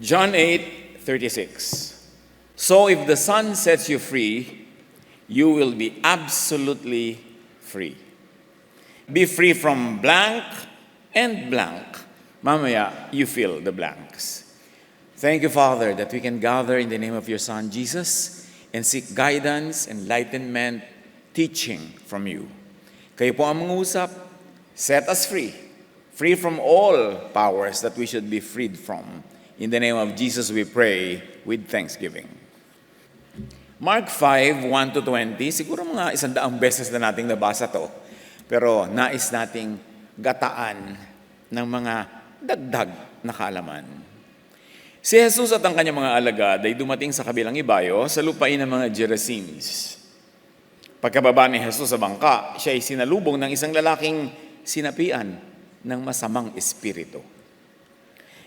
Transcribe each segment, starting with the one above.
John 8:36. So if the Son sets you free, you will be absolutely free. Be free from blank and blank. Mamaya, you fill the blanks. Thank you, Father, that we can gather in the name of your Son, Jesus, and seek guidance, enlightenment, teaching from you. Kayo po ang mangusap, set us free. Free from all powers that we should be freed from. In the name of Jesus we pray with thanksgiving. Mark 5:1-20, siguro mga 100 beses na nating nabasa to. Pero nais nating gataan ng mga dagdag na kaalaman. Si Jesus at ang kanyang mga alagad ay dumating sa kabilang ibayo sa lupain ng mga Gerasenes. Pagkababa ni Jesus sa bangka, siya ay sinalubong ng isang lalaking sinapian ng masamang espiritu.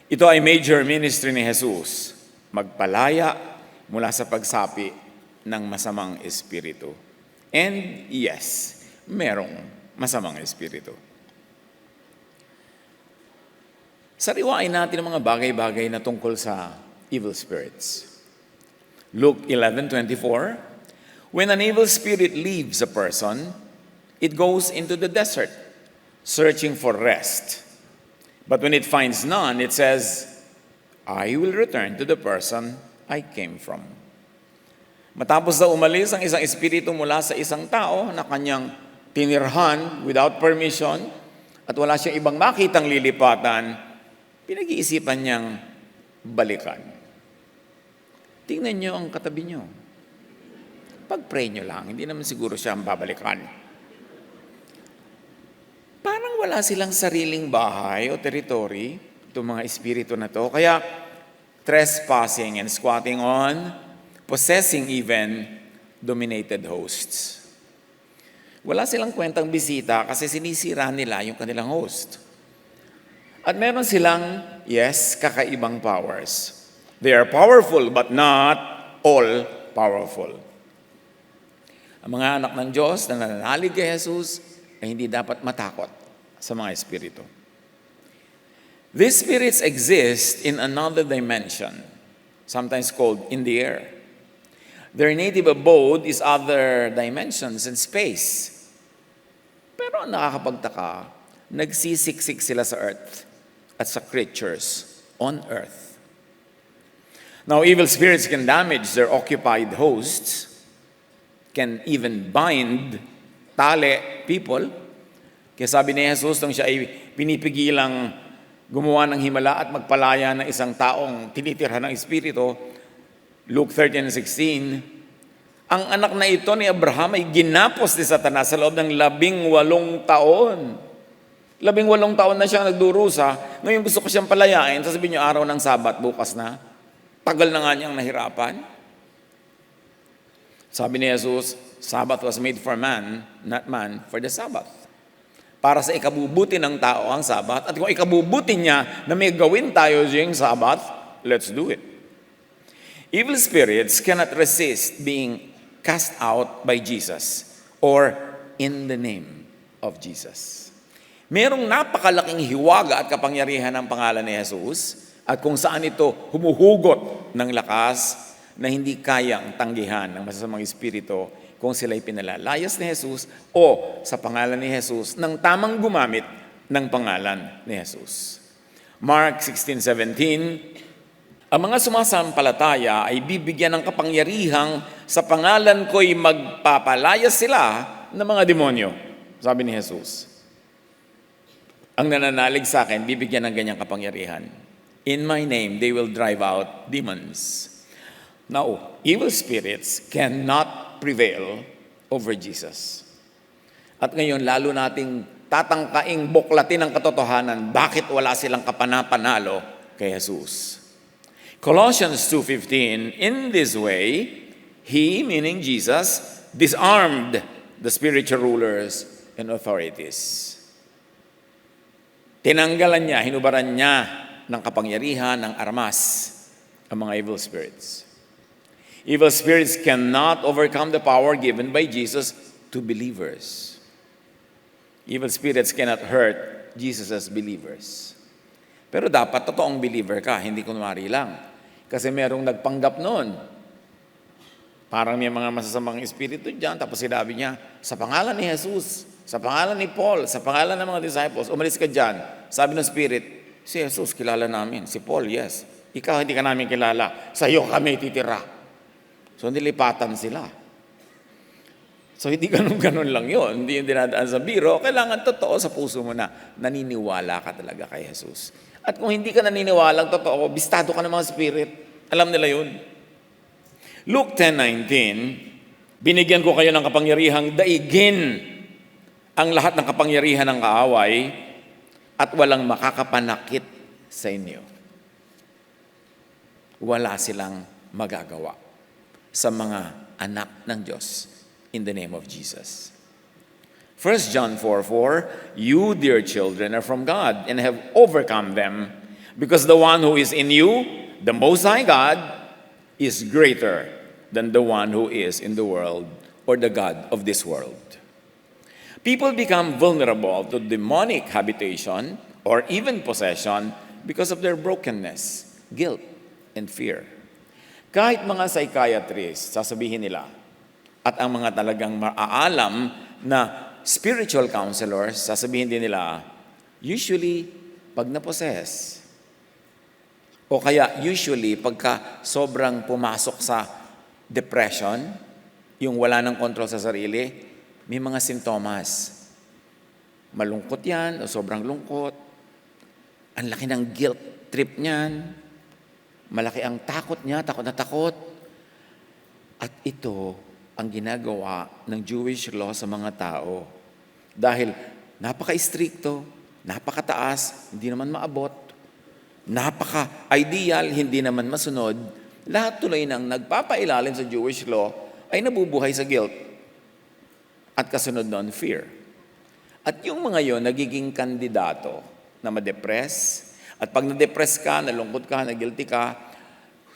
Ito ay major ministry ni Jesus, magpalaya mula sa pagsapi ng masamang espiritu. And yes, merong masamang espiritu. Sariwain natin ang mga bagay-bagay na tungkol sa evil spirits. Luke 11:24, when an evil spirit leaves a person, it goes into the desert, searching for rest. But when it finds none, it says, I will return to the person I came from. Matapos na umalis ang isang espiritu mula sa isang tao na kanyang tinirhan without permission at wala siyang ibang makitang lilipatan, pinag-iisipan niyang balikan. Tingnan niyo ang katabi niyo. Pag-pray niyo lang, hindi naman siguro siya ang babalikan. Parang wala silang sariling bahay o territory, itong mga espiritu na to. Kaya trespassing and squatting on, possessing even dominated hosts. Wala silang kwentang bisita kasi sinisira nila yung kanilang host. At meron silang, yes, kakaibang powers. They are powerful but not all powerful. Ang mga anak ng Diyos na nananalig kay Jesus ay hindi dapat matakot sa mga espiritu. These spirits exist in another dimension, sometimes called in the air. Their native abode is other dimensions and space. Pero ang nakakapagtaka, nagsisiksik sila sa earth at sa creatures on earth. Now, evil spirits can damage their occupied hosts, can even bind, tali people. Kaya sabi ni Jesus, nung siya ay pinipigilang gumawa ng himala at magpalaya ng isang taong tinitirhan ng espiritu, Luke 13:16, ang anak na ito ni Abraham ay ginapos ni Satanas sa loob ng 18 taon. 18 taon na siya nagdurusa. Ngayon gusto ko siyang palayain. Sasabihin niyo, araw ng Sabat, bukas na. Tagal na nga niyang nahirapan. Sabi ni Jesus, Sabbath was made for man, not man for the Sabbath. Para sa ikabubuti ng tao ang Sabbath. At kung ikabubuti niya na may gawin tayo during Sabbath, let's do it. Evil spirits cannot resist being cast out by Jesus or in the name of Jesus. Merong napakalaking hiwaga at kapangyarihan ng pangalan ni Jesus at kung saan ito humuhugot ng lakas na hindi kayang tanggihan ng masasamang espiritu kung sila'y pinalalayas ni Jesus o sa pangalan ni Jesus nang tamang gumamit ng pangalan ni Jesus. Mark 16:17, ang mga sumasampalataya ay bibigyan ng kapangyarihang sa pangalan ko'y magpapalayas sila ng mga demonyo. Sabi ni Jesus. Ang nananalig sa akin, bibigyan ng ganyang kapangyarihan. In my name, they will drive out demons. Now, evil spirits cannot prevail over Jesus. At ngayon, lalo nating tatangkaing buklatin ang katotohanan, bakit wala silang kapanapanalo kay Jesus. Colossians 2:15, in this way, He, meaning Jesus, disarmed the spiritual rulers and authorities. Tinanggalan niya, hinubaran niya ng kapangyarihan, ng armas, ang mga evil spirits. Evil spirits cannot overcome the power given by Jesus to believers. Evil spirits cannot hurt Jesus as believers. Pero dapat totoong believer ka, hindi kunwari lang. Kasi merong nagpanggap noon. Parang may mga masasamang espiritu dyan, tapos sinabi niya, sa pangalan ni Jesus, sa pangalan ni Paul, sa pangalan ng mga disciples, umalis ka dyan. Sabi ng spirit, si Jesus, kilala namin. Si Paul, yes. Ikaw, hindi ka namin kilala. Sa iyo kami titira. So, nilipatan sila. So, hindi ganun-ganun lang yun. Hindi yung dinadaan sa biro. Kailangan totoo sa puso mo na naniniwala ka talaga kay Jesus. At kung hindi ka naniniwalang totoo, bistado ka ng mga spirit. Alam nila yun. Luke 10:19, binigyan ko kayo ng kapangyarihang daigin ang lahat ng kapangyarihan ng kaaway at walang makakapanakit sa inyo. Wala silang magagawa sa mga anak ng Diyos in the name of Jesus. 1 John 4:4, you, dear children, are from God and have overcome them, because the one who is in you, the Most High God, is greater than the one who is in the world or the god of this world. People become vulnerable to demonic habitation or even possession because of their brokenness, guilt, and fear. Kahit mga psychiatrists, sasabihin nila, at ang mga talagang maaalam na spiritual counselors, sasabihin din nila, usually, pag na-possess, o kaya usually, pagka sobrang pumasok sa depression, yung wala ng control sa sarili, may mga sintomas. Malungkot yan, o sobrang lungkot. Ang laki ng guilt trip niyan. Malaki ang takot niya, takot na takot. At ito ang ginagawa ng Jewish law sa mga tao. Dahil napaka-istrikto, napakataas, hindi naman maabot, napaka-ideal, hindi naman masunod, lahat tuloy ng nagpapailalim sa Jewish law ay nabubuhay sa guilt. At kasunod nun, fear. At yung mga yon nagiging kandidato na ma-depress. At pag na-depress ka, nalungkot ka, na-guilty ka,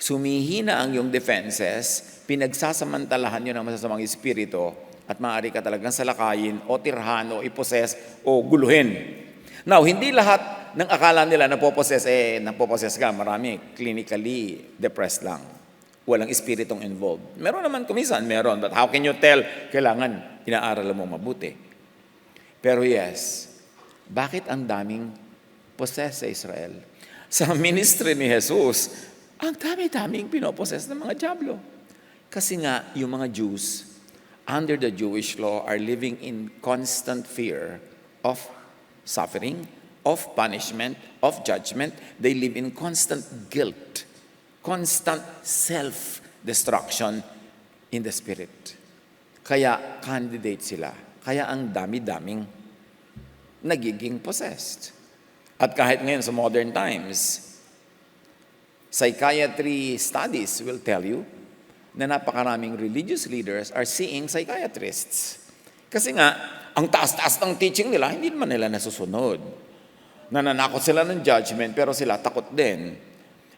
sumihina ang iyong defenses, pinagsasamantalahan yun ng masasamang espiritu, at maaari ka talagang salakayin, o tirhan, o iposes, o guluhin. Now, hindi lahat ng akala nila napoposes, napoposes ka. Marami, clinically depressed lang. Walang espiritong involved. Meron naman kumisan, meron. But how can you tell? Kailangan, inaaral mo mabuti. Pero yes, bakit ang daming possess sa Israel? Sa ministry ni Jesus, ang dami-daming pinoposes ng mga diablo. Kasi nga, yung mga Jews, under the Jewish law, are living in constant fear of suffering, of punishment, of judgment. They live in constant guilt, constant self-destruction in the spirit. Kaya candidate sila. Kaya ang dami-daming nagiging possessed. At kahit ngayon sa modern times, psychiatry studies will tell you na napakaraming religious leaders are seeing psychiatrists. Kasi nga, ang taas-taas ng teaching nila, hindi naman nila nasusunod. Nananakot sila ng judgment, pero sila takot din.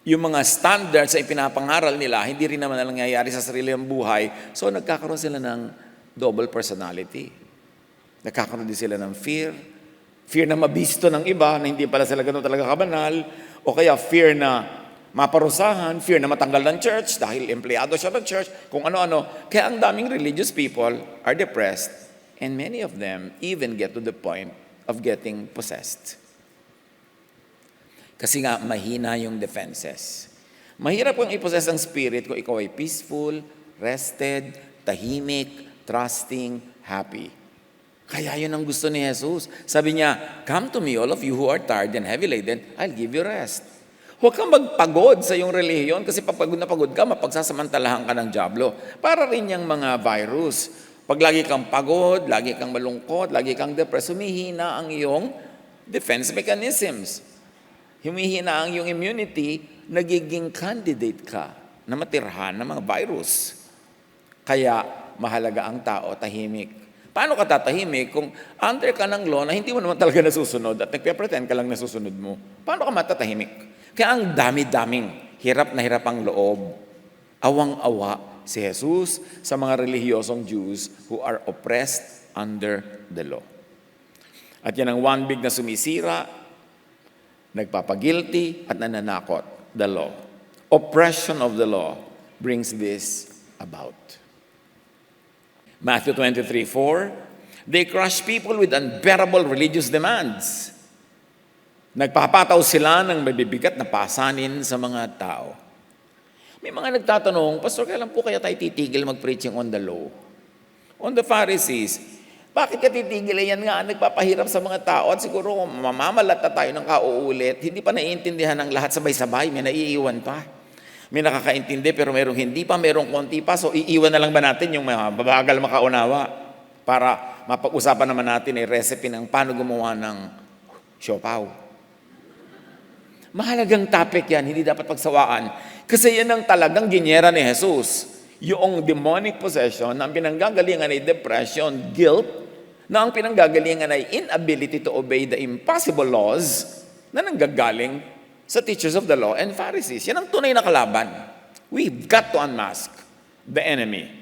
Yung mga standards sa ipinapangaral nila, hindi rin naman nangyayari sa sarili ng buhay. So, nagkakaroon sila ng double personality. Nagkakaroon din sila ng fear. Fear na mabisto ng iba, na hindi pala sila ganun talaga kabanal. O kaya fear na maparusahan, fear na matanggal ng church dahil empleyado siya ng church, kung ano-ano. Kaya ang daming religious people are depressed, and many of them even get to the point of getting possessed. Kasi nga, mahina yung defenses. Mahirap kung i-possess ang spirit kung ikaw ay peaceful, rested, tahimik, trusting, happy. Kaya yun ang gusto ni Jesus. Sabi niya, come to me, all of you who are tired and heavy laden, I'll give you rest. Huwag kang magpagod sa iyong relihiyon kasi pag pagod na pagod ka, mapagsasamantalahan ka ng diablo. Para rin yung mga virus. Pag lagi kang pagod, lagi kang malungkot, lagi kang depressed, humihina ang iyong defense mechanisms. Humihina ang iyong immunity, nagiging candidate ka na matirhan ng mga virus. Kaya mahalaga ang tao, tahimik. Paano ka tatahimik kung under ka ng law na hindi mo naman talaga nasusunod at nagpe-pretend ka lang nasusunod mo? Paano ka matatahimik? Kaya ang dami-daming hirap na hirap ang loob. Awang-awa si Jesus sa mga relihiyosong Jews who are oppressed under the law. At yan ang one big na sumisira nagpapagilty at nananakot the law. Oppression of the law brings this about. Matthew 23:4, they crush people with unbearable religious demands. Nagpapataw sila ng mabibigat na pasanin sa mga tao. May mga nagtatanong, Pastor, kailan po kaya tayo titigil mag-preaching on the law? On the Pharisees, bakit ka titigil? Yan nga, nagpapahirap sa mga tao at siguro mamamalat na tayo ng kauulit. Hindi pa naiintindihan ng lahat sabay-sabay, may naiiwan pa. May nakakaintindi pero mayroong hindi pa, mayroong konti pa. So iiwan na lang ba natin yung babagal makaunawa para mapag-usapan naman natin ay recipe ng paano gumawa ng siopaw. Mahalagang topic yan, hindi dapat pagsawaan. Kasi yan ang talagang ginyera ni Jesus. Yung demonic possession na ang pinanggagalingan ay depression, guilt, na ang pinanggagalingan ay inability to obey the impossible laws na nanggagaling sa teachers of the law and Pharisees. Yan ang tunay na kalaban. We've got to unmask the enemy.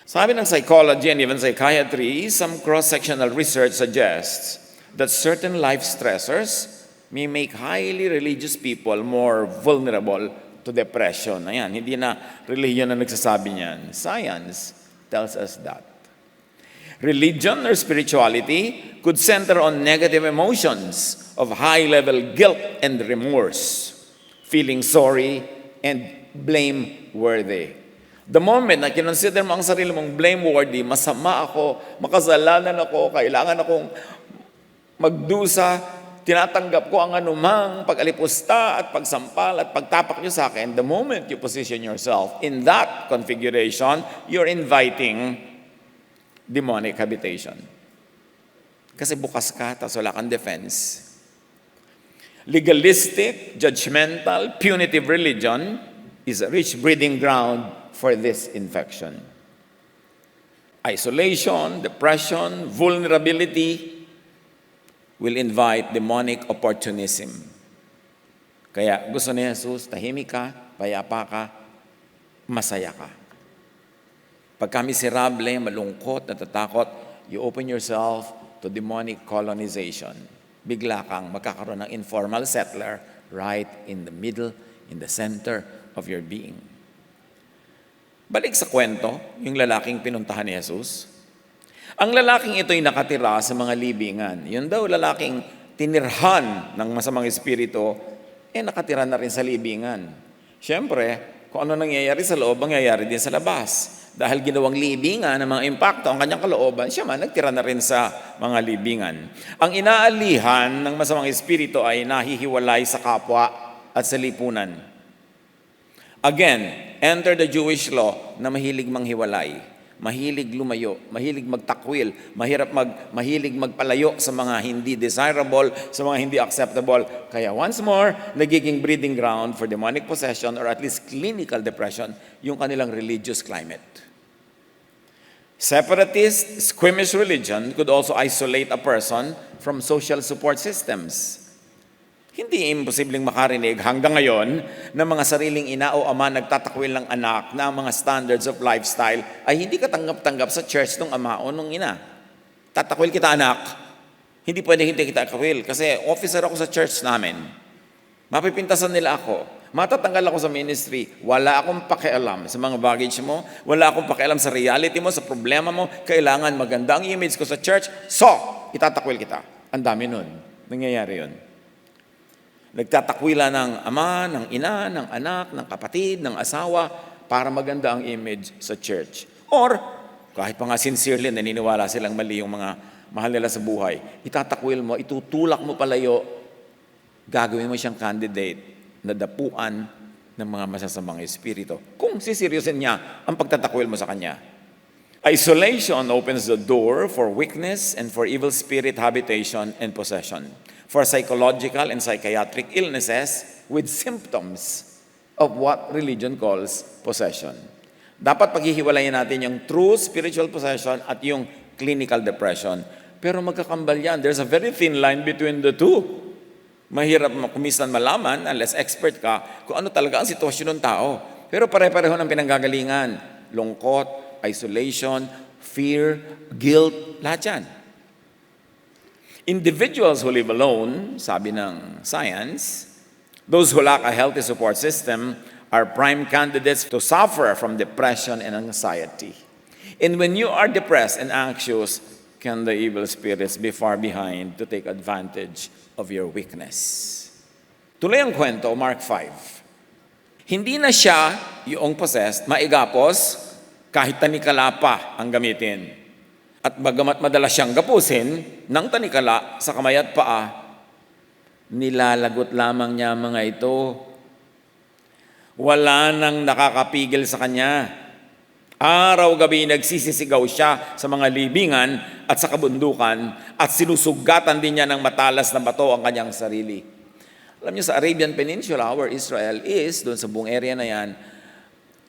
Sabi ng psychology and even psychiatry, some cross-sectional research suggests that certain life stressors may make highly religious people more vulnerable to depression. Ayan, hindi na religion na nagsasabi niyan. Science tells us that. Religion or spirituality could center on negative emotions of high-level guilt and remorse, feeling sorry and blame-worthy. The moment na kinonsider mo ang sarili mong blameworthy, masama ako, makasalanan ako, kailangan akong magdusa, tinatanggap ko ang anumang pag-alipusta at pagsampal at pagtapak nyo sa akin, the moment you position yourself in that configuration, you're inviting demonic habitation. Kasi bukas ka, tapos wala kang defense. Legalistic, judgmental, punitive religion is a rich breeding ground for this infection. Isolation, depression, vulnerability will invite demonic opportunism. Kaya gusto ni Jesus, tahimik ka, payapa ka, masaya ka. Pagka miserable, malungkot, natatakot, you open yourself to demonic colonization. Bigla kang magkakaroon ng informal settler right in the middle, in the center of your being. Balik sa kwento, yung lalaking pinuntahan ni Jesus. Ang lalaking ito ay nakatira sa mga libingan. Yun daw lalaking tinirhan ng masamang espiritu, nakatira na rin sa libingan. Siyempre, kung ano nangyayari sa loob, nangyayari din sa labas. Dahil ginawang libingan ng mga impacto ang kanyang kalooban, siya man nagtira na rin sa mga libingan. Ang inaalihan ng masamang espiritu ay nahihiwalay sa kapwa at sa lipunan. Again, enter the Jewish law na mahilig manghiwalay. Mahilig lumayo, mahilig magtakwil, mahilig magpalayo sa mga hindi desirable, sa mga hindi acceptable. Kaya once more, nagiging breeding ground for demonic possession or at least clinical depression, yung kanilang religious climate. Separatist, squeamish religion could also isolate a person from social support systems. Hindi imposibleng makarinig hanggang ngayon na mga sariling ina o ama nagtatakwil ng anak na ang mga standards of lifestyle ay hindi katanggap-tanggap sa church ng ama o ng ina. Tatakwil kita anak, hindi pwede hindi kita takwil kasi officer ako sa church namin. Mapipintasan nila ako. Matatanggal ako sa ministry. Wala akong pakialam sa mga baggage mo. Wala akong pakialam sa reality mo, sa problema mo. Kailangan maganda ang image ko sa church. So, itatakwil kita. Ang dami nun. Nangyayari yun. Nagtatakwila ng ama, ng ina, ng anak, ng kapatid, ng asawa para maganda ang image sa church. Or, kahit pa nga sincerely naniniwala silang mali yung mga mahal nila sa buhay, itatakwil mo, itutulak mo palayo, gagawin mo siyang candidate na dapuan ng mga masasamang espiritu. Kung siseryosin niya ang pagtatakwil mo sa kanya. Isolation opens the door for weakness and for evil spirit habitation and possession. For psychological and psychiatric illnesses with symptoms of what religion calls possession. Dapat paghihiwalayin natin yung true spiritual possession at yung clinical depression. Pero magkakambal yan. There's a very thin line between the two. Mahirap kumisan malaman, unless expert ka, kung ano talaga ang sitwasyon ng tao. Pero pare-pareho ng pinanggagalingan. Lungkot, isolation, fear, guilt, lahat yan. Individuals who live alone, sabi ng science, those who lack a healthy support system are prime candidates to suffer from depression and anxiety. And when you are depressed and anxious, can the evil spirits be far behind to take advantage of your weakness? Tuloy ang kwento, Mark 5. Hindi na siya yung possessed, maigapos, kahit tanikala pa ang gamitin. At bagamat madalas siyang gapusin ng tanikala sa kamay at paa, nilalagot lamang niya mga ito. Wala nang nakakapigil sa kanya. Araw-gabi nagsisisigaw siya sa mga libingan at sa kabundukan at sinusugatan din niya ng matalas na bato ang kanyang sarili. Alam niyo, sa Arabian Peninsula, where Israel is, doon sa buong area na yan,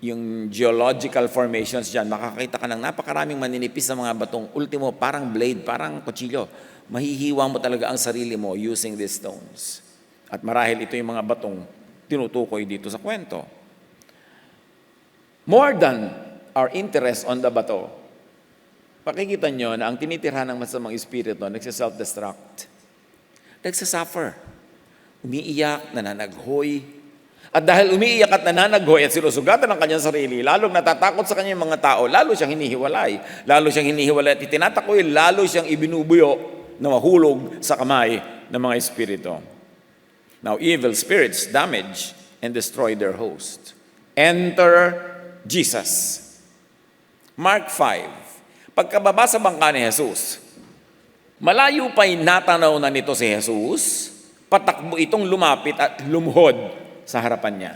yung geological formations dyan, makakita ka ng napakaraming maninipis na mga batong, ultimo, parang blade, parang kutsilyo. Mahihiwa mo talaga ang sarili mo using these stones. At marahil ito yung mga batong tinutukoy dito sa kwento. More than our interest on the bato, pakikita nyo na ang tinitirhan ng masamang espiritu, nagsiself-destruct, nagsasuffer, umiiyak, nananaghoy. At dahil umiiyak at nananaghoy at sinusugatan ng kanyang sarili, lalong natatakot sa kanyang mga tao, lalo siyang hinihiwalay. Lalo siyang hinihiwalay at itinatakoy, lalo siyang ibinubuyo na mahulog sa kamay ng mga espiritu. Now, evil spirits damage and destroy their host. Enter Jesus. Mark 5. Pagkababa sa bangka ni Jesus, malayo pa'y natanaw na nito si Jesus, patakbo itong lumapit at lumuhod sa harapan niya.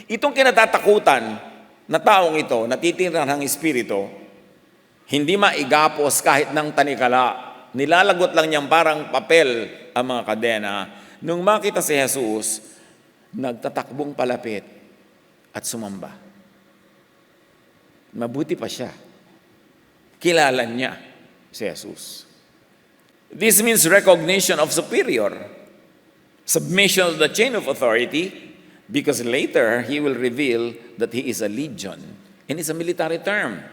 Itong kinatatakutan na taong ito, natitira ng espiritu, hindi maigapos kahit ng tanikala. Nilalagot lang niyang parang papel ang mga kadena. Nung makita si Jesus, nagtatakbong palapit at sumamba. Mabuti pa siya. Kilala niya si Jesus. This means recognition of superior. Submission to the chain of authority, because later he will reveal that he is a legion. And it's a military term.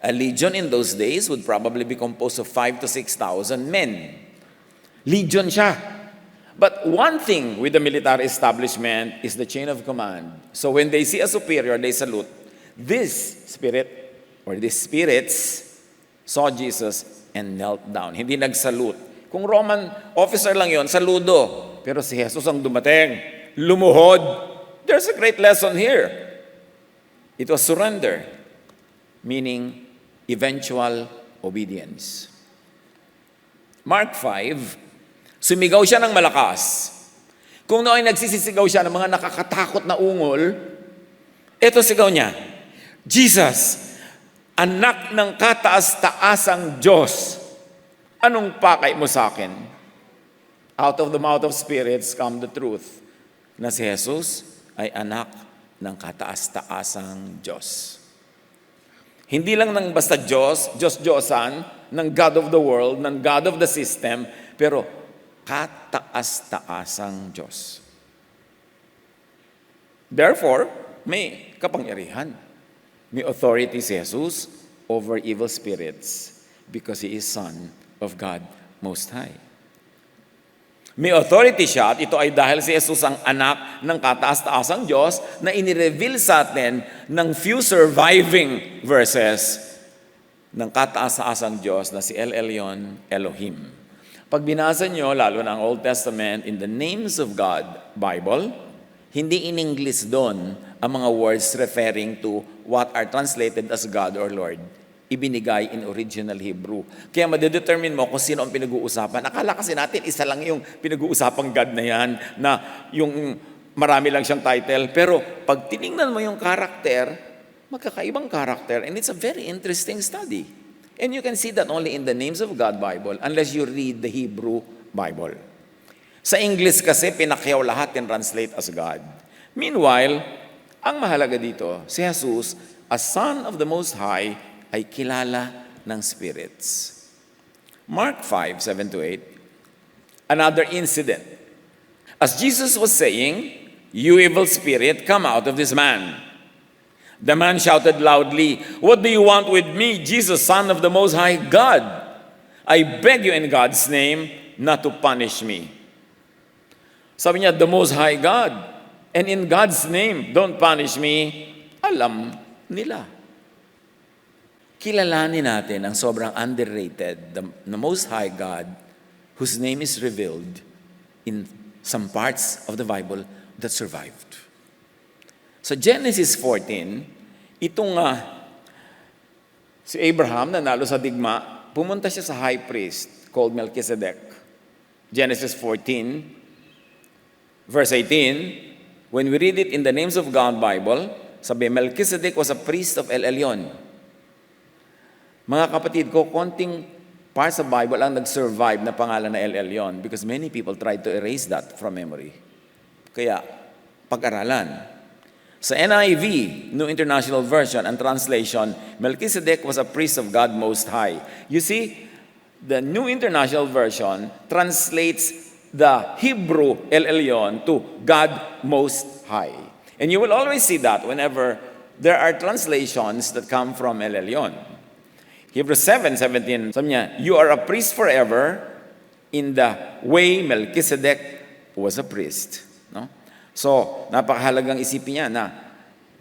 A legion in those days would probably be composed of 5,000 to 6,000 men. Legion siya. But one thing with the military establishment is the chain of command. So when they see a superior, they salute. This spirit, or these spirits, saw Jesus and knelt down. Hindi nagsalute. Kung Roman officer lang yon, saludo. Pero si Jesus ang dumating, lumuhod. There's a great lesson here. It was surrender, meaning eventual obedience. Mark 5, sumigaw siya ng malakas. Kung noon ay nagsisisigaw siya ng mga nakakatakot na ungol, eto sigaw niya, Jesus, anak ng kataas-taasang Diyos, anong pakay mo sa akin? Out of the mouth of spirits come the truth na si Jesus ay anak ng kataas-taasang Diyos. Hindi lang ng basta Diyos, Diyos-Diyosan, ng God of the world, ng God of the system, pero kataas-taasang Diyos. Therefore, may kapangyarihan. May authority si Jesus over evil spirits because He is Son of God Most High. May authority siya at ito ay dahil si Jesus ang anak ng kataas-taasang Diyos na inireveal sa atin ng few surviving verses ng kataas-taasang Diyos na si El Elyon Elohim. Pag binasa nyo, lalo ng Old Testament, in the names of God, Bible, hindi in English doon ang mga words referring to what are translated as God or Lord. Ibinigay in original Hebrew. Kaya madedetermine mo kung sino ang pinag-uusapan. Akala kasi natin, isa lang yung pinag-uusapang God na yan, na yung marami lang siyang title. Pero pag tiningnan mo yung karakter, magkakaibang karakter. And it's a very interesting study. And you can see that only in the names of God Bible, unless you read the Hebrew Bible. Sa English kasi, pinakyaw lahat and translate as God. Meanwhile, ang mahalaga dito, si Jesus, as Son of the Most High, ay kilala ng spirits. Mark 5, 7-8, another incident. As Jesus was saying, "You evil spirit, come out of this man." The man shouted loudly, "What do you want with me, Jesus, Son of the Most High God? I beg you in God's name not to punish me. Sabi niya, the Most High God. And in God's name, don't punish me. Alam nila. Kilalanin natin ang sobrang underrated, the Most High God, whose name is revealed in some parts of the Bible that survived. So Genesis 14, itong si Abraham nanalo sa digma, pumunta siya sa high priest called Melchizedek. Genesis 14, verse 18, when we read it in the Names of God Bible, sabi, Melchizedek was a priest of El Elyon. Mga kapatid ko, konting parts of Bible ang nag-survive na pangalan na El Elyon because many people tried to erase that from memory. Kaya, pag-aralan. Sa NIV, New International Version, and translation, Melchizedek was a priest of God Most High. You see, the New International Version translates the Hebrew El Elyon to God Most High. And you will always see that whenever there are translations that come from El Elyon. Hebrews 7:17, sabi niya, you are a priest forever in the way Melchizedek was a priest. No? So, napakahalagang isipin niya na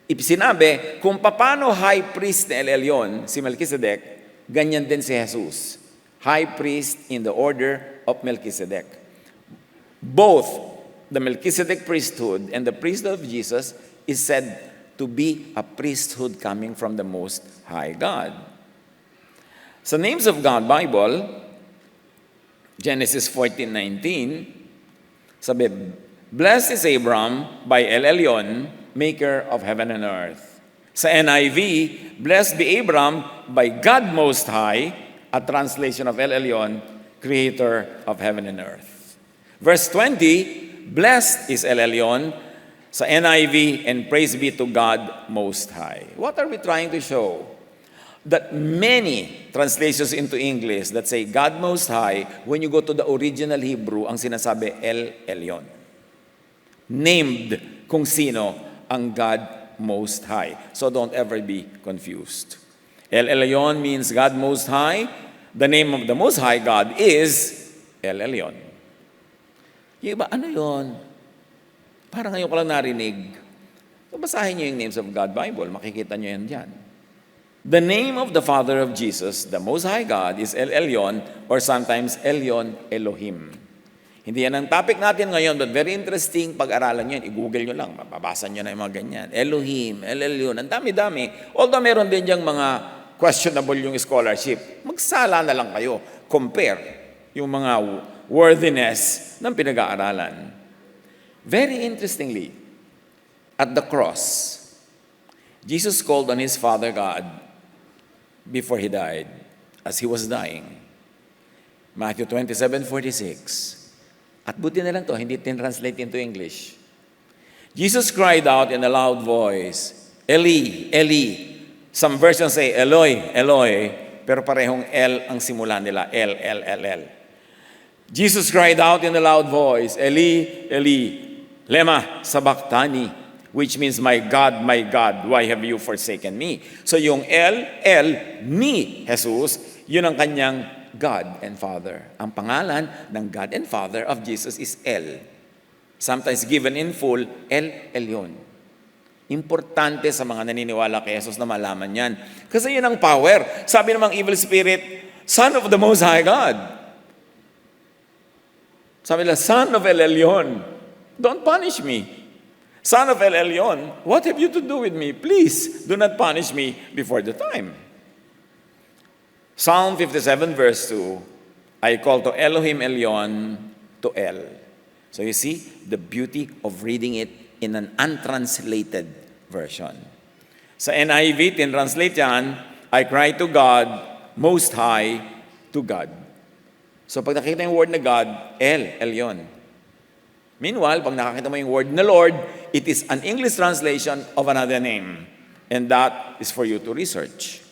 sinabi, kung paano high priest na El Elyon, si Melchizedek, ganyan din si Jesus. High priest in the order of Melchizedek. Both the Melchizedek priesthood and the priesthood of Jesus is said to be a priesthood coming from the Most High God. Sa Names of God Bible, Genesis 14:19, sabi, blessed is Abram by El Elyon, maker of heaven and earth. Sa NIV, blessed be Abram by God Most High, a translation of El Elyon, creator of heaven and earth. Verse 20, blessed is El Elyon sa NIV, and praise be to God Most High. What are we trying to show? That many translations into English that say God Most High, when you go to the original Hebrew, ang sinasabi El Elyon. Named kung sino ang God Most High. So don't ever be confused. El Elyon means God Most High. The name of the Most High God is El Elyon. Yung iba, ano yun? Parang ngayon ko lang narinig. So basahin niyo yung Names of God Bible, makikita niyo yan dyan. The name of the Father of Jesus, the Most High God, is El Elyon, or sometimes Elyon Elohim. Hindi yan ang topic natin ngayon, but very interesting pag-aralan nyo yan. I-google nyo lang, mababasa nyo na yung mga ganyan. Elohim, El Elyon, ang dami-dami. Although meron din diyang mga questionable yung scholarship, magsala na lang kayo. Compare yung mga worthiness ng pinag-aaralan. Very interestingly, at the cross, Jesus called on His Father God before He died, as He was dying. Matthew 27:46. At buti na lang to, hindi translate into English. Jesus cried out in a loud voice, Eli, Eli. Some versions say, Eloi, Eloi, pero parehong El ang simulan nila, El. Jesus cried out in a loud voice, Eli, Eli, lema sabachthani, which means, my God, why have you forsaken me? So yung El, ni Jesus, yun ang kanyang God and Father. Ang pangalan ng God and Father of Jesus is El. Sometimes given in full, El Elyon. Importante sa mga naniniwala kay Jesus na malaman yan. Kasi yun ang power. Sabi namang evil spirit, Son of the Most High God. Sabi nila, Son of El Elyon, don't punish me. Son of El Elyon, what have you to do with me? Please, do not punish me before the time. Psalm 57 verse 2, I call to Elohim Elyon to El. So you see the beauty of reading it in an untranslated version. Sa NIV, tinranslate yan, I cry to God, Most High, to God. So pag nakita yung word na God, El, Elyon. Meanwhile, pag nakakita mo yung word na Lord, it is an English translation of another name. And that is for you to research.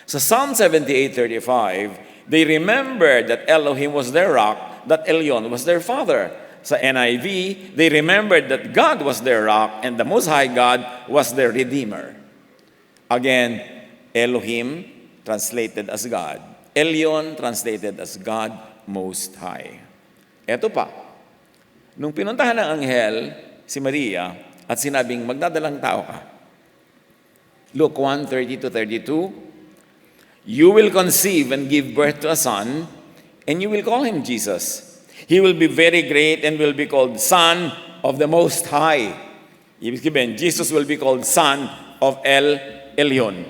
Sa Psalm 78:35, they remembered that Elohim was their rock, that Elyon was their father. Sa NIV, they remembered that God was their rock and the Most High God was their Redeemer. Again, Elohim, translated as God. Elyon translated as God Most High. Eto pa, nung pinuntahan ng anghel si Maria at sinabing magdadalang tao ka, Luke 1:30-32, you will conceive and give birth to a son, and you will call him Jesus. He will be very great and will be called Son of the Most High. Ibig sabihin, Jesus will be called Son of El Elyon.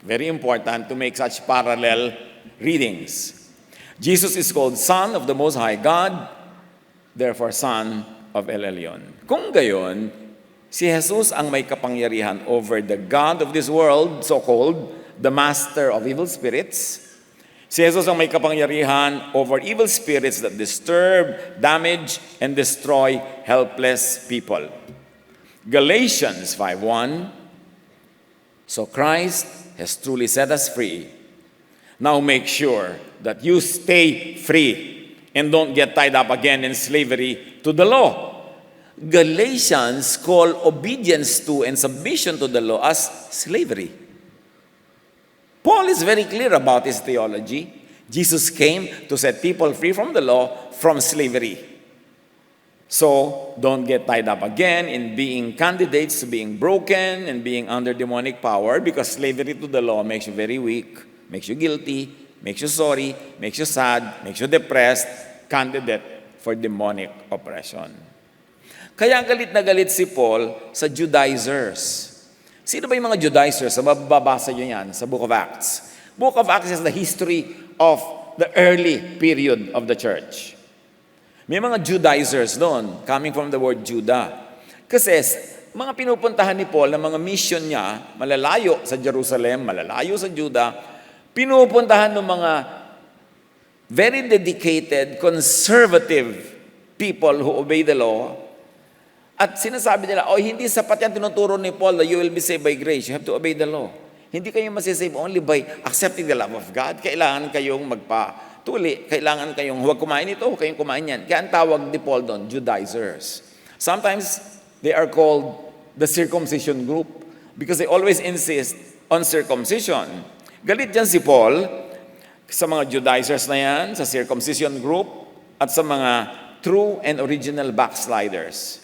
Very important to make such parallel readings. Jesus is called Son of the Most High God, therefore Son of El Elyon. Kung gayon, si Jesus ang may kapangyarihan over the God of this world, so-called the master of evil spirits. Si Jesus ang may kapangyarihan over evil spirits that disturb, damage, and destroy helpless people. Galatians 5:1, so Christ has truly set us free. Now make sure that you stay free and don't get tied up again in slavery to the law. Galatians call obedience to and submission to the law as slavery. Paul is very clear about his theology. Jesus came to set people free from the law, from slavery. So, don't get tied up again in being candidates to being broken and being under demonic power, because slavery to the law makes you very weak, makes you guilty, makes you sorry, makes you sad, makes you depressed, candidate for demonic oppression. Kaya galit na galit si Paul sa Judaizers. Sino ba yung mga Judaizers? Mababasa nyo yan sa Book of Acts. Book of Acts is the history of the early period of the church. May mga Judaizers doon, coming from the word Judah. Kasi mga pinupuntahan ni Paul, ng mga mission niya, malalayo sa Jerusalem, malalayo sa Judah, pinupuntahan ng mga very dedicated, conservative people who obey the law. At sinasabi nila, hindi sapat yan tinuturo ni Paul that you will be saved by grace. You have to obey the law. Hindi kayo masisave only by accepting the love of God. Kailangan kayong magpatuli. Kailangan kayong huwag kumain ito, huwag kayong kumain yan. Kaya ang tawag ni Paul doon, Judaizers. Sometimes they are called the circumcision group because they always insist on circumcision. Galit dyan si Paul sa mga Judaizers na yan, sa circumcision group, at sa mga true and original backsliders.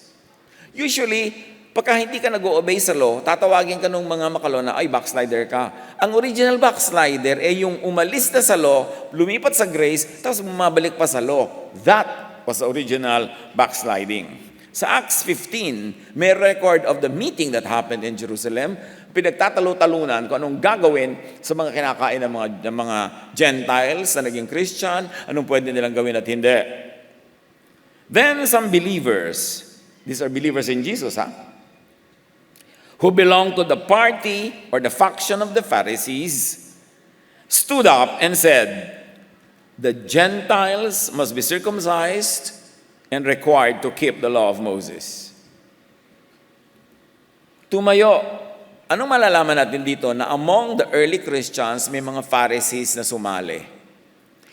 Usually, pagka hindi ka nag-o-obey sa law, tatawagin ka ng mga makalo na, ay, backslider ka. Ang original backslider ay yung umalis na sa law, lumipat sa grace, tapos bumabalik pa sa law. That was the original backsliding. Sa Acts 15, may record of the meeting that happened in Jerusalem. Pinagtatalo-talunan kung anong gagawin sa mga kinakain ng mga Gentiles na naging Christian, anong pwede nilang gawin at hindi. Then some believers, these are believers in Jesus, who belong to the party or the faction of the Pharisees, stood up and said, the Gentiles must be circumcised and required to keep the law of Moses. Tumayo. Anong malalaman natin dito? Na among the early Christians, may mga Pharisees na sumali.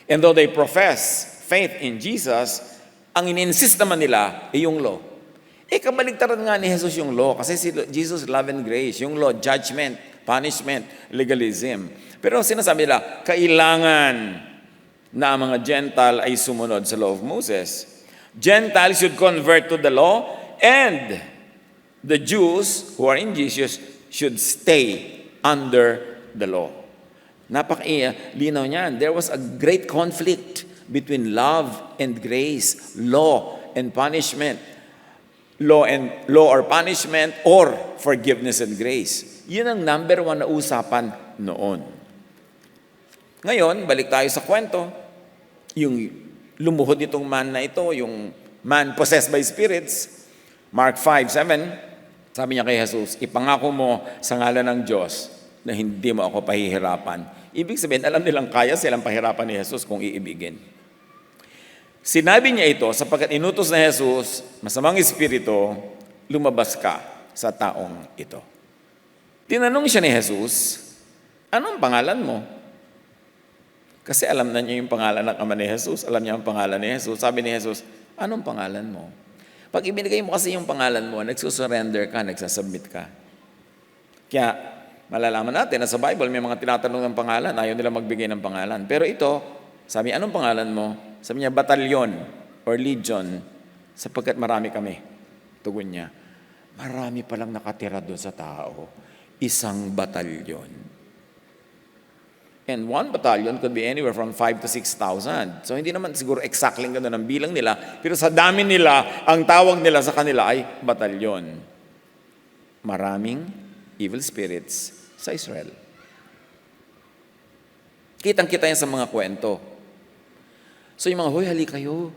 And though they profess faith in Jesus, ang ininsist naman nila ay yung law. Kabaligtaran nga ni Jesus yung law, kasi si Jesus love and grace, yung law, judgment, punishment, legalism. Pero sinasabi nila, kailangan na ang mga Gentile ay sumunod sa law of Moses. Gentiles should convert to the law, and the Jews who are in Jesus should stay under the law. Napakalinaw niyan. There was a great conflict between love and grace, law and punishment. Law or punishment, or forgiveness and grace. Yun ang number one na usapan noon. Ngayon, balik tayo sa kwento. Yung lumuhod itong man na ito, yung man possessed by spirits. Mark 5:7, sabi niya kay Jesus, ipangako mo sa ngalan ng Diyos na hindi mo ako pahihirapan. Ibig sabihin, alam nilang kaya silang pahirapan ni Jesus kung iibigin. Sinabi niya ito sapagkat inutos na Jesus, masamang espiritu, lumabas ka sa taong ito. Tinanong siya ni Jesus, anong pangalan mo? Kasi alam na niya yung pangalan ng ama ni Jesus, alam niya ang pangalan ni Jesus. Sabi ni Jesus, anong pangalan mo? Pag ibinigay mo kasi yung pangalan mo, nagsusurrender ka, nagsasubmit ka. Kaya, Malalaman natin na sa Bible may mga tinatanong ng pangalan, ayaw nila magbigay ng pangalan. Pero ito, sabi, anong pangalan mo? Sabi niya, batalyon or legion, sapagkat marami kami. Tugon niya, marami palang nakatira doon sa tao. Isang batalyon. And one battalion could be anywhere from 5,000 to 6,000. So hindi naman siguro exactly gano'n ang bilang nila, pero sa dami nila, ang tawag nila sa kanila ay batalyon. Maraming evil spirits sa Israel. Kitang-kita yan sa mga kwento. So yung mga, hoy, hali kayo.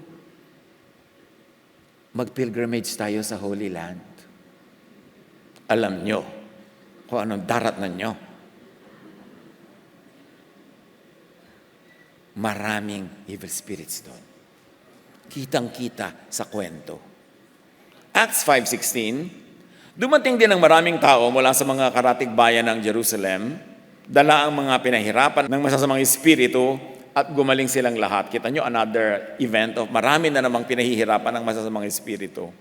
Mag-pilgrimage tayo sa Holy Land. Alam nyo kung anong daratnan nyo. Maraming evil spirits doon. Kitang-kita sa kwento. Acts 5:16, dumating din ang maraming tao mula sa mga karatig bayan ng Jerusalem, dala ang mga pinahirapan ng masasamang espiritu at gumaling silang lahat. Kita nyo, another event of marami na namang pinahihirapan ng masasamang espiritu.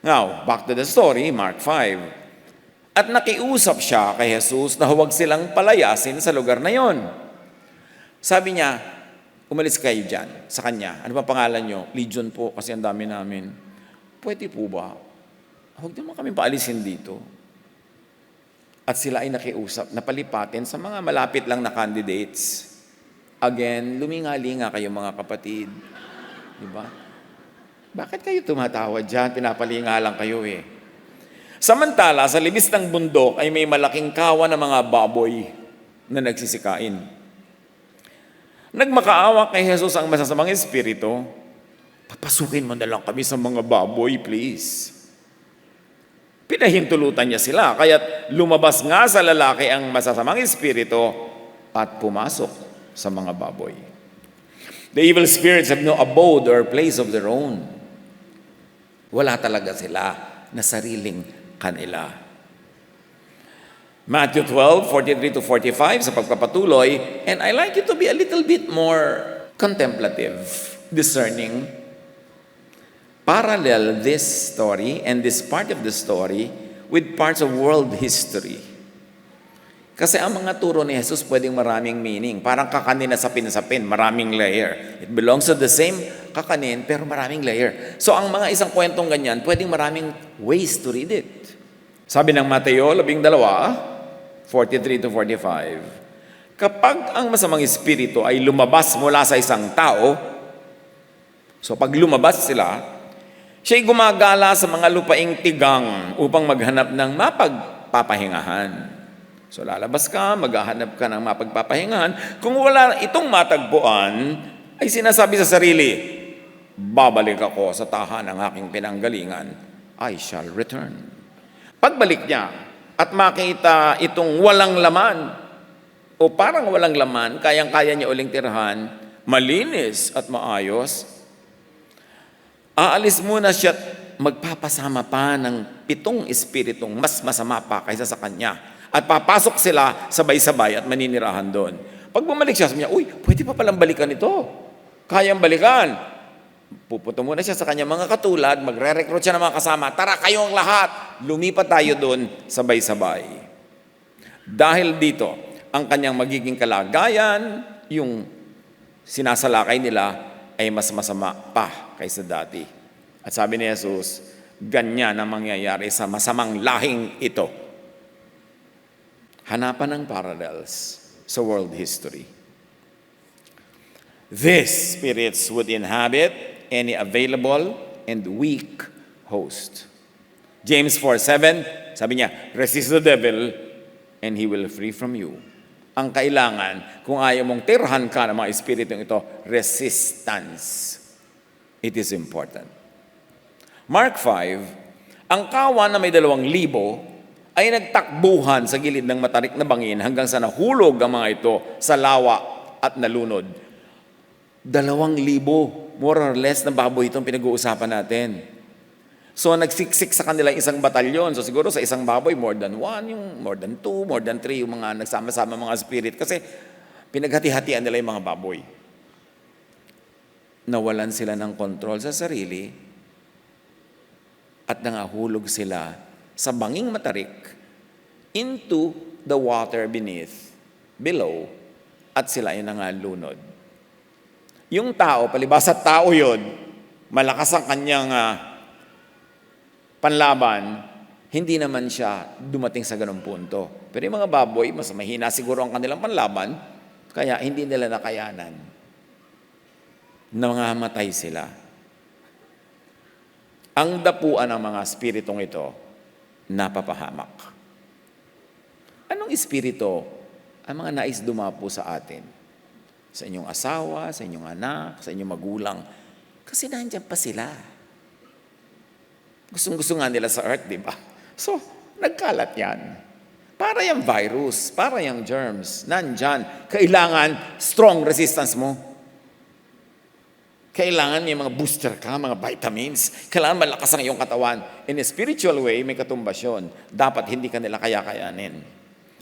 Now, back to the story, Mark 5. At nakiusap siya kay Jesus na huwag silang palayasin sa lugar na yon. Sabi niya, umalis kayo dyan sa kanya. Ano ba pangalan nyo? Legion po, kasi ang dami namin. Pwede po ba? Huwag naman kami paalisin dito. At sila ay nakiusap na palipatin sa mga malapit lang na candidates. Again, luminga-linga kayo mga kapatid. Diba? Bakit kayo tumatawa dyan? Pinapalinga lang kayo eh. Samantala, sa libis ng bundok ay may malaking kawan ng mga baboy na nagsisikain. Nagmakaawa kay Jesus ang masasamang espiritu. Papasukin mo na lang kami sa mga baboy, please. Pinahintulutan niya sila, kaya't lumabas nga sa lalaki ang masasamang espiritu at pumasok sa mga baboy. The evil spirits have no abode or place of their own. Wala talaga sila na sariling kanila. Matthew 12:43 to 45 sa pagpapatuloy, and I like you to be a little bit more contemplative, discerning. Parallel this story and this part of the story with parts of world history. Kasi ang mga turo ni Jesus pwedeng maraming meaning. Parang kakanin na sapin-sapin, maraming layer. It belongs to the same kakanin, pero maraming layer. So ang mga isang kwentong ganyan, pwedeng maraming ways to read it. Sabi ng Mateo 12:43 to 45, kapag ang masamang espiritu ay lumabas mula sa isang tao, so pag lumabas sila, siya'y gumagala sa mga lupaing tigang upang maghanap ng mapagpapahingahan. So lalabas ka, maghahanap ka ng mapagpapahingahan. Kung wala itong matagpuan, ay sinasabi sa sarili, babalik ako sa tahan ng aking pinanggalingan. I shall return. Pagbalik niya at makita itong walang laman o parang walang laman, kayang-kaya niya uling tirahan, malinis at maayos, aalis muna siya at magpapasama pa ng 7 espiritong mas masama pa kaysa sa kanya. At papasok sila sabay-sabay at maninirahan doon. Pag bumalik siya, sabi niya, uy, pwede pa palang balikan ito. Kayang balikan. Pupunta muna siya sa kanya mga katulad, magre-recruit siya ng mga kasama. Tara, kayong lahat. Lumipat tayo doon sabay-sabay. Dahil dito, ang kanyang magiging kalagayan, yung sinasalakay nila, ay mas masama pa kaysa dati. At sabi ni Jesus, ganyan ang mangyayari sa masamang lahing ito. Hanapan ng parallels sa world history. These spirits would inhabit any available and weak host. James 4:7, sabi niya, resist the devil and he will flee from you. Ang kailangan, kung ayaw mong tirhan ka ng mga espiritong ito, resistance. It is important. Mark 5, ang kawan na may 2,000 ay nagtakbuhan sa gilid ng matarik na bangin hanggang sa nahulog ang mga ito sa lawa at nalunod. 2,000, more or less, na baboy itong pinag-uusapan natin. So, nagsiksik sa kanila isang batalyon. So, siguro sa isang baboy, more than 1, yung more than 2, more than 3, yung mga nagsama-sama mga spirit. Kasi, pinaghati-hatian nila yung mga baboy. Nawalan sila ng kontrol sa sarili at nangahulog sila sa banging matarik into the water below, at sila ay nangalunod. Yung tao, palibasa tao yun, malakas ang kanyang panlaban, hindi naman siya dumating sa ganung punto. Pero yung mga baboy, mas mahina siguro ang kanilang panlaban, kaya hindi nila nakayanan. Nangamatay sila. Ang dapuan ng mga espiritong ito, napapahamak. Anong espiritu ang mga nais dumapo sa atin? Sa inyong asawa, sa inyong anak, sa inyong magulang. Kasi nandiyan pa sila. Gustong-gusto nga nila sa earth, di ba? So, nagkalat yan. Para yung virus, para yung germs, nandyan. Kailangan strong resistance mo. Kailangan may mga booster ka, mga vitamins. Kailangan malakas ang iyong katawan. In a spiritual way, may katumbasyon. Dapat hindi ka nila kaya-kayanin.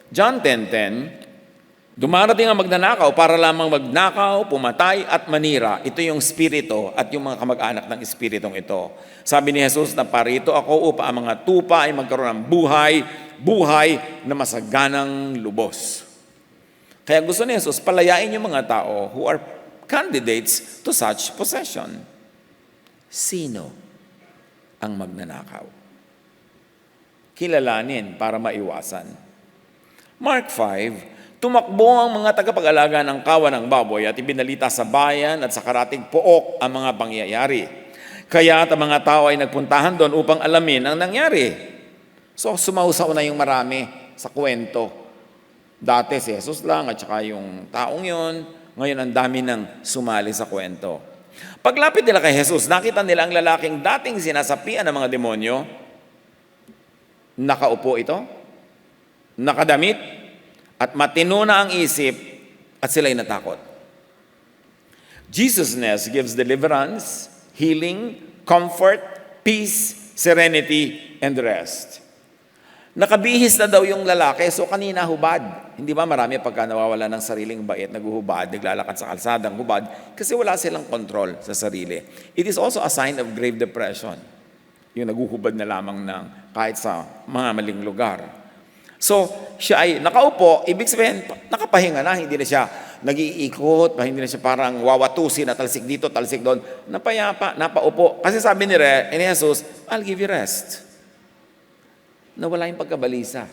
John 10:10, dumarating ang magnanakaw para lamang magnakaw, pumatay at manira. Ito yung spirito at yung mga kamag-anak ng espiritong ito. Sabi ni Jesus na parito ako upang ang mga tupa ay magkaroon ng buhay na masaganang lubos. Kaya gusto ni Jesus palayain yung mga tao who are candidates to such possession. Sino ang magnanakaw? Kilalanin para maiwasan. Mark 5, tumakbo ang mga tagapag-alaga ng kawan ng baboy at ibinalita sa bayan at sa karatig pook ang mga pangyayari. Kaya ang mga tao ay nagpuntahan doon upang alamin ang nangyari. So sumausaw na yung marami sa kwento. Dati si Jesus lang at saka yung taong yon. Ngayon ang dami nang sumali sa kwento. Paglapit nila kay Jesus, nakita nila ang lalaking dating sinasapian ng mga demonyo. Nakaupo ito, nakadamit, at matino na ang isip, at sila'y natakot. Jesus' gives deliverance, healing, comfort, peace, serenity, and rest. Nakabihis na daw yung lalaki, so kanina hubad. Hindi ba marami pagka nawawala ng sariling bait, naguhubad, naglalakad sa kalsadang hubad, kasi wala silang control sa sarili. It is also a sign of grave depression. Yung naguhubad na lamang ng kahit sa mga maling lugar. So, siya ay nakaupo, ibig sabihin, nakapahinga na, hindi na siya nag-iikot, hindi na siya parang wawatusin na talsik dito, talsik doon. Napayapa, napaupo. Kasi sabi ni Jesus, I'll give you rest. Nawala yung pagkabalisa.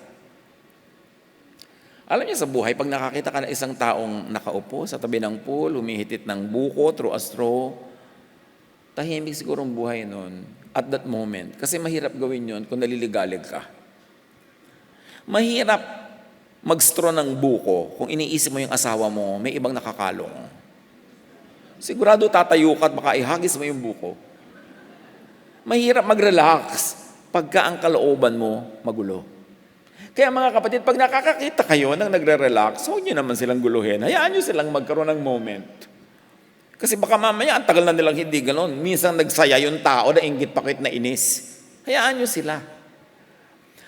Alam niyo sa buhay, pag nakakita ka ng isang taong nakaupo sa tabi ng pool, humihitit ng buko through a straw, tahimik siguro ang buhay noon at that moment. Kasi mahirap gawin yun kung naliligalig ka. Mahirap mag-straw ng buko kung iniisip mo yung asawa mo, may ibang nakakalong. Sigurado tatayo ka at baka ihagis mo yung buko. Mahirap mag-relax pagka ang kalooban mo magulo. Kaya mga kapatid, pag nakakakita kayo nang nagre-relax, huwag nyo naman silang guluhin. Hayaan nyo silang magkaroon ng moment. Kasi baka mamaya, ang tagal na nilang hindi gano'n. Minsan nagsaya yung tao na inggit pakit na inis. Hayaan nyo sila.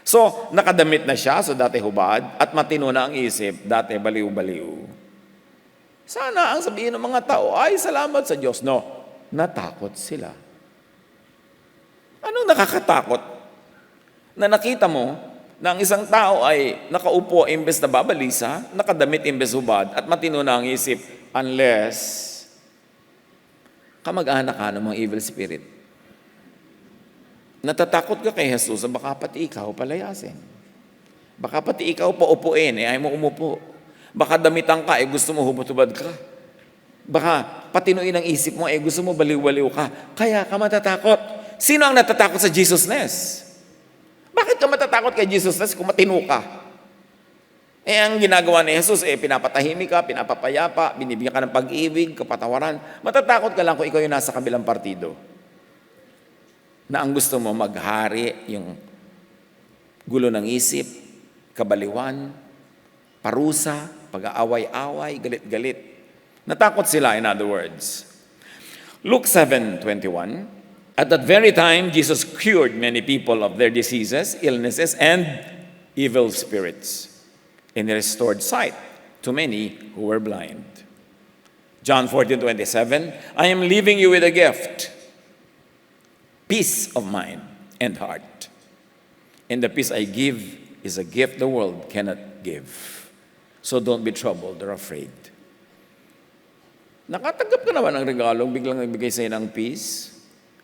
So, nakadamit na siya, so dati hubad, at matino na ang isip, dati baliw-baliw. Sana ang sabihin ng mga tao, ay salamat sa Diyos. No, natakot sila. Anong nakakatakot? Na nakita mo na ang isang tao ay nakaupo imbes na babalisa, nakadamit imbes hubad, at matino na ang isip, unless kamag-anak ka ng mga evil spirit. Natatakot ka kay Jesus, baka pati ikaw palayasin. Baka pati ikaw paupuin, ayaw mo umupo. Baka damitan ka, gusto mo hubad-hubad ka. Baka patinuin ang isip mo, gusto mo baliw-baliw ka. Kaya ka matatakot. Sino ang natatakot sa Jesus-ness? Bakit ka matatakot kay Jesus-ness kung matino ka? Ang ginagawa ni Jesus, pinapatahimik ka, pinapapayapa, binibigyan ka ng pag-ibig, kapatawaran. Matatakot ka lang kung ikaw yung nasa kabilang partido. Na ang gusto mo maghari, yung gulo ng isip, kabaliwan, parusa, pag-aaway-away, galit-galit. Natakot sila, in other words. Luke 7:21, at that very time, Jesus cured many people of their diseases, illnesses, and evil spirits. And he restored sight to many who were blind. John 14:27, I am leaving you with a gift, peace of mind and heart. And the peace I give is a gift the world cannot give. So don't be troubled or afraid. Nakatanggap ka naman ng regalo, biglang nagbigay sa'yo ng peace,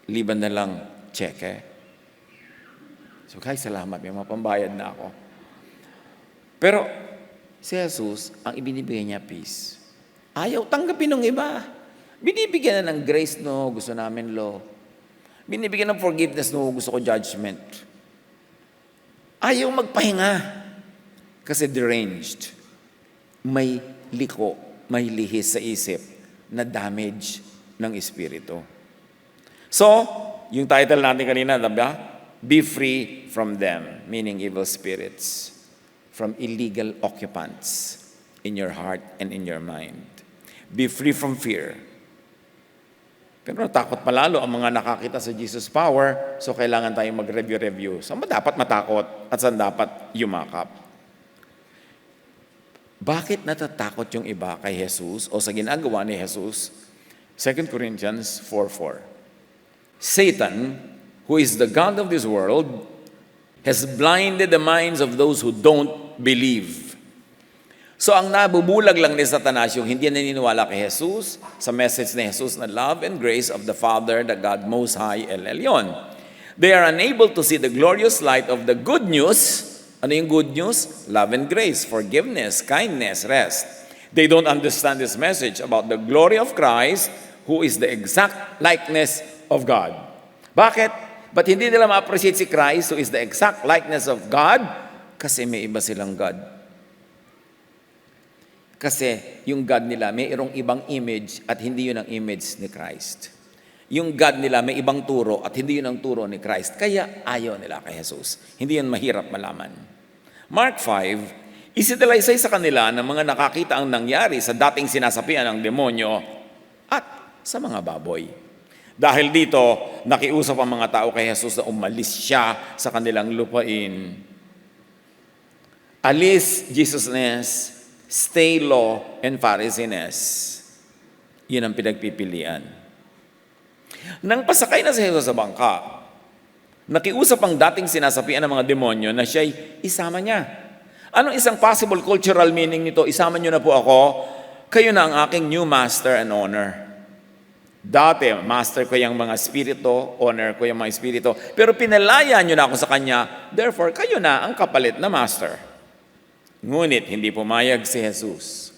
liban na lang cheque. So, guys, salamat, may mapambayad na ako. Pero, si Jesus, ang ibinibigay niya peace. Ayaw tanggapin ng iba. Binibigyan na ng grace, no, gusto namin law. Binibigyan ng forgiveness, no, gusto ko judgment. Ayaw magpahinga. Kasi deranged. May liko, may lihis sa isip na damage ng espiritu. So, yung title natin kanina, diba? Be free from them, meaning evil spirits, from illegal occupants in your heart and in your mind. Be free from fear. Pero natakot palalo ang mga nakakita sa Jesus power, so kailangan tayong mag-review. Saan ba dapat matakot at saan dapat yumakap? Bakit natatakot yung iba kay Jesus o sa ginagawa ni Jesus? 2 Corinthians 4:4. Satan, who is the god of this world, has blinded the minds of those who don't believe. So ang nabubulag lang ni Satanas yung hindi naniniwala kay Jesus sa message ni Jesus na love and grace of the Father, the God Most High, El Elyon. They are unable to see the glorious light of the good news. Ano yung good news? Love and grace, forgiveness, kindness, rest. They don't understand this message about the glory of Christ, who is the exact likeness of God. Bakit? Ba't hindi nila ma-appreciate si Christ, who is the exact likeness of God? Kasi may iba silang God. Kasi yung God nila, mayroong ibang image at hindi yun ang image ni Christ. Yung God nila, may ibang turo at hindi yun ang turo ni Christ. Kaya ayaw nila kay Jesus. Hindi yun mahirap malaman. Mark 5, isinalaysay sa kanila ng mga nakakita ang nangyari sa dating sinasapian ng demonyo at sa mga baboy. Dahil dito, nakiusap ang mga tao kay Jesus na umalis siya sa kanilang lupain. Alis Jesusness, stay law, and Pharisees. Yun ang pinagpipilian. Nang pasakay na si Jesus sa bangka, nakiusap ang dating sinasapian ng mga demonyo na siya'y isama niya. Anong isang possible cultural meaning nito? Isama niyo na po ako, kayo na ang aking new master and owner. Dati, master ko yung mga spirito, owner ko yung mga spirito, pero pinalaya niyo na ako sa kanya, therefore, kayo na ang kapalit na master. Ngunit, hindi pumayag si Jesus.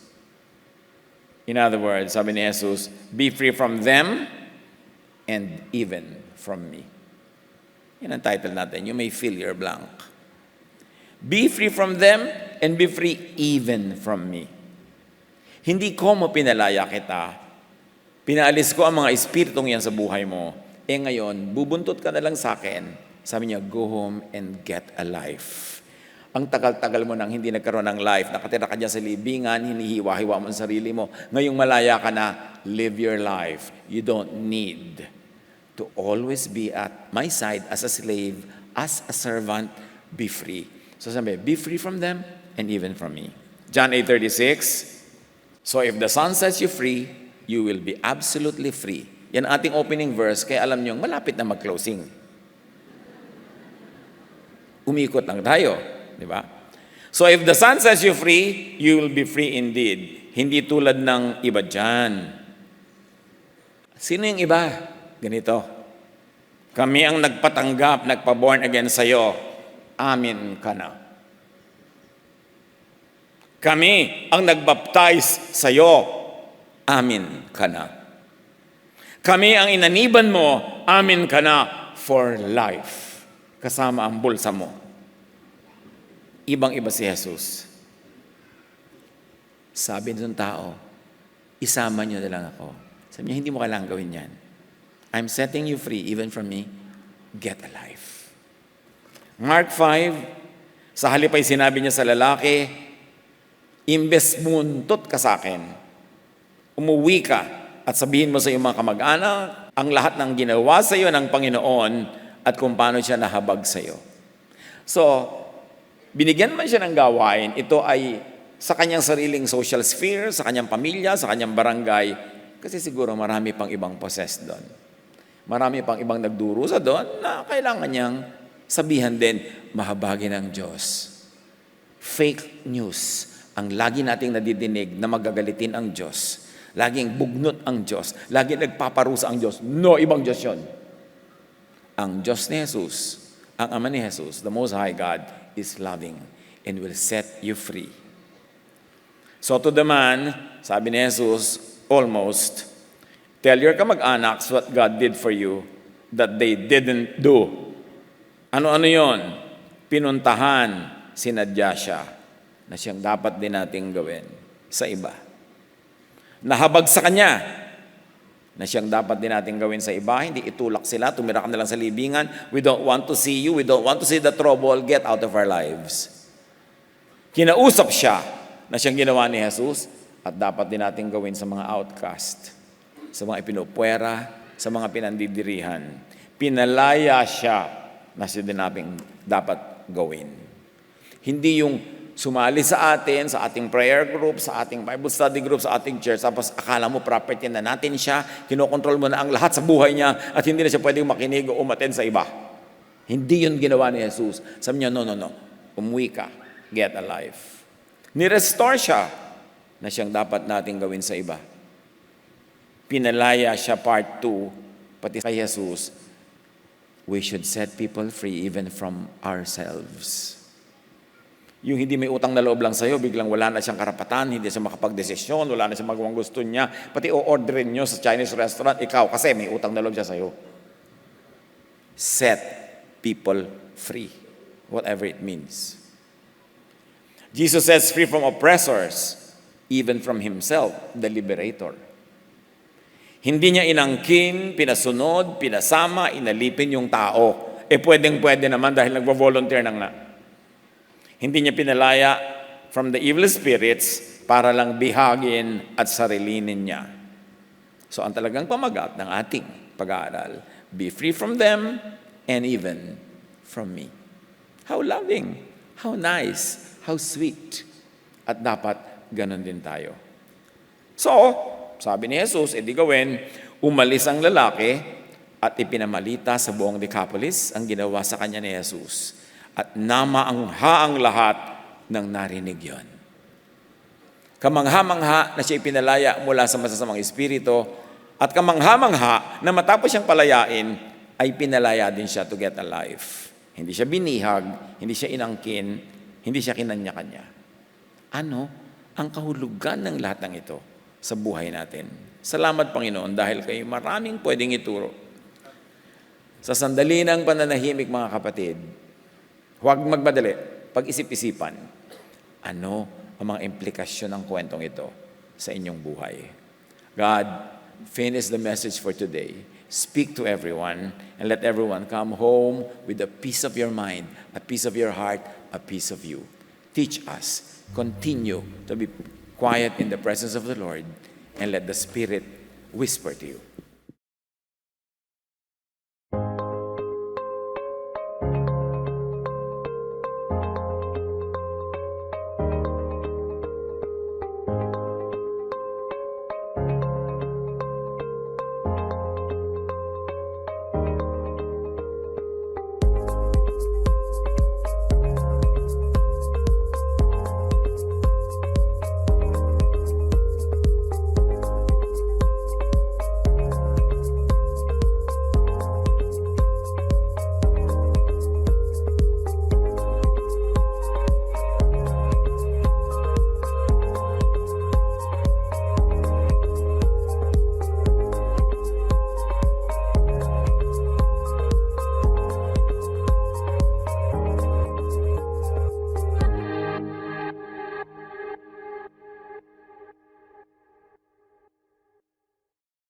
In other words, sabi ni Jesus, be free from them, and even from me. Yan ang title natin. You may fill your blank. Be free from them and be free even from me. Hindi ko mo pinalaya kita. Pinaalis ko ang mga espiritong yan sa buhay mo. Ngayon, bubuntot ka na lang sa akin. Sabi niya, go home and get a life. Ang tagal-tagal mo nang hindi nagkaroon ng life. Nakatira ka dyan sa libingan, hinihiwa-hiwa mo ang sarili mo. Ngayong malaya ka na, live your life. You don't need to always be at my side as a slave, as a servant, be free. So sabi, be free from them and even from me. John 8:36, so if the Son sets you free, you will be absolutely free. Yan ating opening verse, kaya alam nyo, malapit na mag-closing. Umikot lang tayo, di ba? So if the Son sets you free, you will be free indeed. Hindi tulad ng iba dyan. Sino yung iba? Ganito, kami ang nagpatanggap, nagpa-born again sa'yo, amin ka na. Kami ang nagbaptize sa'yo, amin ka na. Kami ang inaniban mo, amin ka na for life. Kasama ang bulsa mo. Ibang-iba si Jesus. Sabi ng tao, isama niyo na lang ako. Sabi niya, hindi mo kailangang gawin yan. I'm setting you free even from me. Get a life. Mark 5, sa halip ay sinabi niya sa lalaki, imbes muntot ka sa akin, umuwi ka at sabihin mo sa iyong mga kamag-anak ang lahat ng ginawa sa iyo ng Panginoon at kung paano siya nahabag sa iyo. So, binigyan man siya ng gawain, ito ay sa kanyang sariling social sphere, sa kanyang pamilya, sa kanyang barangay, kasi siguro marami pang ibang possessed doon. Marami pang ibang nagdurusa doon na kailangan niyang sabihan din, mahabagin ng Diyos. Fake news ang lagi nating nadidinig na magagalitin ang Diyos. Laging bugnot ang Diyos. Laging nagpaparusa ang Diyos. No, ibang Diyos yun. Ang Diyos ni Jesus, ang Ama ni Jesus, the Most High God, is loving and will set you free. So to the man, sabi ni Jesus, almost, tell your kamag-anaks what God did for you that they didn't do. Ano-ano yon? Pinuntahan, sinadya siya na siyang dapat din nating gawin sa iba. Nahabag sa kanya na siyang dapat din nating gawin sa iba. Hindi itulak sila, tumira ka na lang sa libingan. We don't want to see you. We don't want to see the trouble. Get out of our lives. Kinausap siya na siyang ginawa ni Jesus at dapat din nating gawin sa mga outcast, sa mga ipinupwera, sa mga pinandidirihan. Pinalaya siya na siya din nating dapat gawin. Hindi yung sumali sa atin, sa ating prayer group, sa ating Bible study group, sa ating church, tapos akala mo property na natin siya, kinokontrol mo na ang lahat sa buhay niya, at hindi na siya pwedeng makinig o umaten sa iba. Hindi yun ginawa ni Jesus. Sabi niya, no. Umuwi ka. Get a life. Ni-restore siya na siyang dapat nating gawin sa iba. Pinalaya siya, part 2, pati kay Jesus, we should set people free even from ourselves. Yung hindi may utang na loob lang sa'yo, biglang wala na siyang karapatan, hindi siya makapag-desisyon, wala na siya magawang gusto niya, pati o-orderin nyo sa Chinese restaurant, ikaw, kasi may utang na loob siya sa'yo. Set people free, whatever it means. Jesus sets free from oppressors, even from Himself, the liberator. Hindi niya inangkin, pinasunod, pinasama, inalipin yung tao. Pwedeng-pwede naman dahil nagvo-volunteer na nga. Hindi niya pinalaya from the evil spirits para lang bihagin at sarilinin niya. So ang talagang pamagat ng ating pag-aaral, be free from them and even from me. How loving, how nice, how sweet. At dapat ganun din tayo. So, sabi ni Jesus, edi gawin, umalis ang lalaki at ipinamalita sa buong Decapolis ang ginawa sa kanya ni Jesus. At namaangha ang lahat ng narinig yon. Kamangha-mangha na siya ipinalaya mula sa masasamang espiritu at kamangha-mangha na matapos siyang palayain ay pinalaya din siya to get a life. Hindi siya binihag, hindi siya inangkin, hindi siya kinanya-kanya. Ano ang kahulugan ng lahat ng ito sa buhay natin? Salamat Panginoon dahil kayo maraming pwedeng ituro. Sa sandali ng pananahimik mga kapatid, huwag magmadali, pag-isip-isipan, ano ang mga implikasyon ng kwentong ito sa inyong buhay. God, finish the message for today. Speak to everyone and let everyone come home with a peace of your mind, a peace of your heart, a peace of you. Teach us, continue to be quiet in the presence of the Lord and let the Spirit whisper to you.